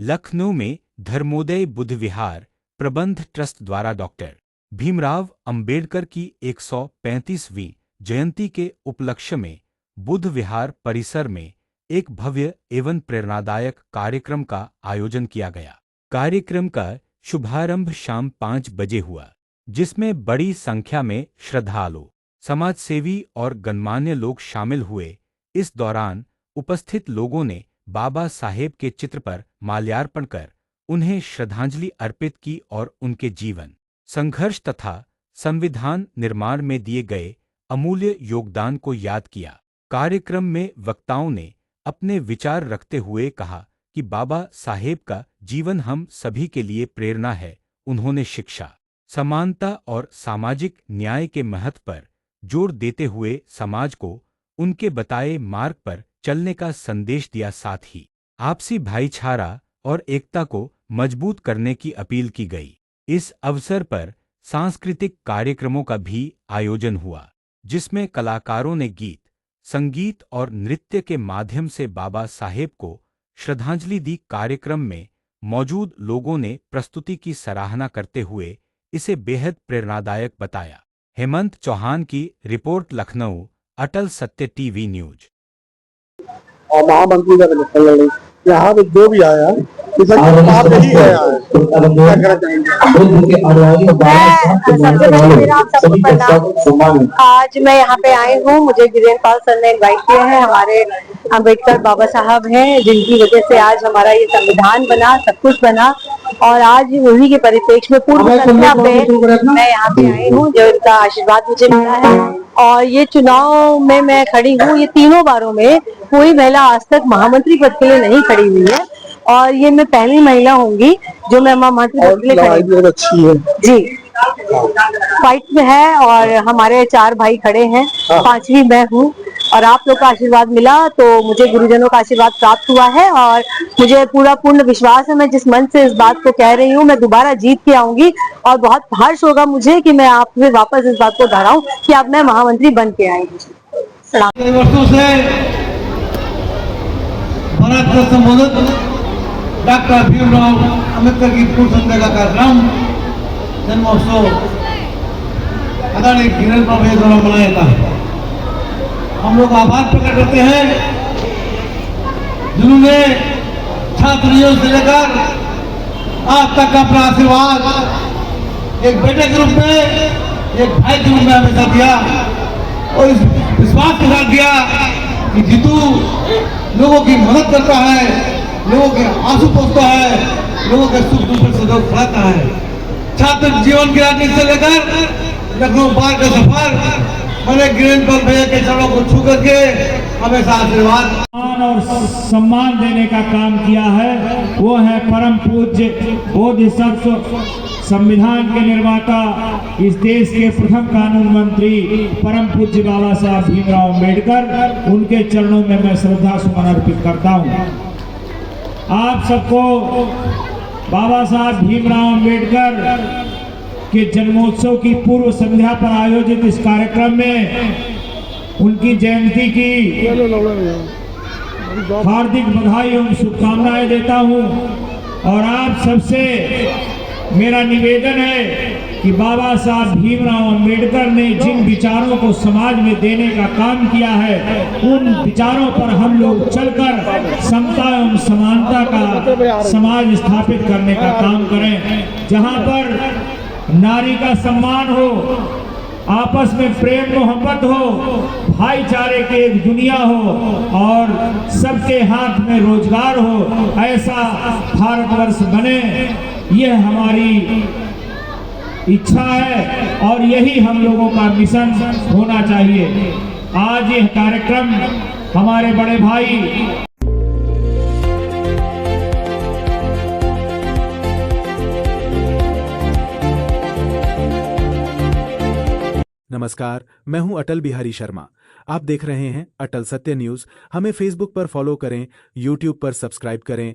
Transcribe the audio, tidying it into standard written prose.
लखनऊ में धर्मोदय बुद्ध विहार प्रबंध ट्रस्ट द्वारा डॉक्टर भीमराव अंबेडकर की 135वीं जयंती के उपलक्ष्य में बुद्ध विहार परिसर में एक भव्य एवं प्रेरणादायक कार्यक्रम का आयोजन किया गया। कार्यक्रम का शुभारंभ शाम 5 बजे हुआ, जिसमें बड़ी संख्या में श्रद्धालु, समाजसेवी और गणमान्य लोग शामिल हुए। इस दौरान उपस्थित लोगों ने बाबा साहेब के चित्र पर माल्यार्पण कर उन्हें श्रद्धांजलि अर्पित की और उनके जीवन, संघर्ष तथा संविधान निर्माण में दिए गए अमूल्य योगदान को याद किया। कार्यक्रम में वक्ताओं ने अपने विचार रखते हुए कहा कि बाबा साहेब का जीवन हम सभी के लिए प्रेरणा है। उन्होंने शिक्षा, समानता और सामाजिक न्याय के महत्व पर जोर देते हुए समाज को उनके बताए मार्ग पर चलने का संदेश दिया। साथ ही आपसी भाईचारा और एकता को मजबूत करने की अपील की गई। इस अवसर पर सांस्कृतिक कार्यक्रमों का भी आयोजन हुआ, जिसमें कलाकारों ने गीत, संगीत और नृत्य के माध्यम से बाबा साहेब को श्रद्धांजलि दी। कार्यक्रम में मौजूद लोगों ने प्रस्तुति की सराहना करते हुए इसे बेहद प्रेरणादायक बताया। हेमंत चौहान की रिपोर्ट, लखनऊ, अटल सत्य टीवी न्यूज। और महामंत्री का इलेक्शन लड़ी, यहाँ पे जो भी आया किसी काम नहीं आया है, क्या कहना चाहेंगे? सबसे पहले मेरा आप सबको प्रणाम। आज मैं यहाँ पे आई हूँ, मुझे गिरीन पाल सर ने इनवाइट किया है। हमारे अम्बेडकर बाबा साहब हैं, जिनकी वजह से आज हमारा ये संविधान बना, सब कुछ बना। और आज उन्हीं के परिप्रेक्ष्य में पूर्व संध्या पे मैं यहाँ पे आई हूँ, जो इनका आशीर्वाद मुझे मिला है। और ये चुनाव में मैं खड़ी हूँ, ये तीनों बारों में कोई महिला आज तक महामंत्री पद के लिए नहीं खड़ी हुई है, और ये मैं पहली महिला होंगी जो मैं महामंत्री पद के लिए खड़ी हूँ। अच्छी है जी, फाइट में है और हमारे 4 भाई खड़े हैं, 5वीं मैं हूँ। और आप लोग का आशीर्वाद मिला तो मुझे गुरुजनों का आशीर्वाद प्राप्त हुआ है, और मुझे पूरा पूर्ण विश्वास है, मैं जिस मन से इस बात को कह रही हूँ, मैं दोबारा जीत के आऊंगी। और बहुत हर्ष होगा मुझे कि मैं आपसे वापस इस बात को दोहराऊं कि अब मैं महामंत्री बन के आई हूँ। वर्षों से भारत का संबोधित डॉक्टर भीमराव अंबेडकर की पूर्व संध्या का कार्यक्रम जन्मोत्सव आदरणीय गिरीन पाल भैया द्वारा मनाया जाता है। हम लोग आभार प्रकट करते हैं, जिन्होंने छात्रियों से लेकर आज तक अपना आशीर्वाद एक बेटे के रूप में, एक भाई के रूप में हमेशा दिया, और इस विश्वास के साथ दिया कि जीतू लोगों की मदद करता है, लोगों के आंसू पोंछता है, लोगों के सुख दुख में सदैव खड़ाता है। छात्र जीवन की राजनीति से लेकर लखनऊ पार का सफर मैंने गिरीन पाल भैया के चरणों को छू करके हमेशा आशीर्वाद और सम्मान देने का काम किया है। वो है परम पूज्य बोधिसत्व, संविधान के निर्माता, इस देश के प्रथम कानून मंत्री परम पूज्य बाबा साहब भीमराव अंबेडकर। उनके चरणों में मैं श्रद्धा सुमन अर्पित करता हूँ। आप सबको बाबा साहब भीमराव अंबेडकर के जन्मोत्सव की पूर्व संध्या पर आयोजित इस कार्यक्रम में उनकी जयंती की हार्दिक बधाई एवं शुभकामनाएं देता हूं। और आप सबसे मेरा निवेदन है कि बाबा साहब भीमराव अंबेडकर ने जिन विचारों को समाज में देने का काम किया है, उन विचारों पर हम लोग चलकर समता एवं समानता का समाज स्थापित करने का काम करें, जहां पर नारी का सम्मान हो, आपस में प्रेम मोहब्बत हो, भाईचारे की एक दुनिया हो, और सबके हाथ में रोजगार हो, ऐसा भारतवर्ष बने। यह हमारी इच्छा है और यही हम लोगों का मिशन होना चाहिए। आज यह कार्यक्रम हमारे बड़े भाई नमस्कार, मैं हूं अटल बिहारी शर्मा। आप देख रहे हैं अटल सत्य न्यूज। हमें फेसबुक पर फॉलो करें, यूट्यूब पर सब्सक्राइब करें,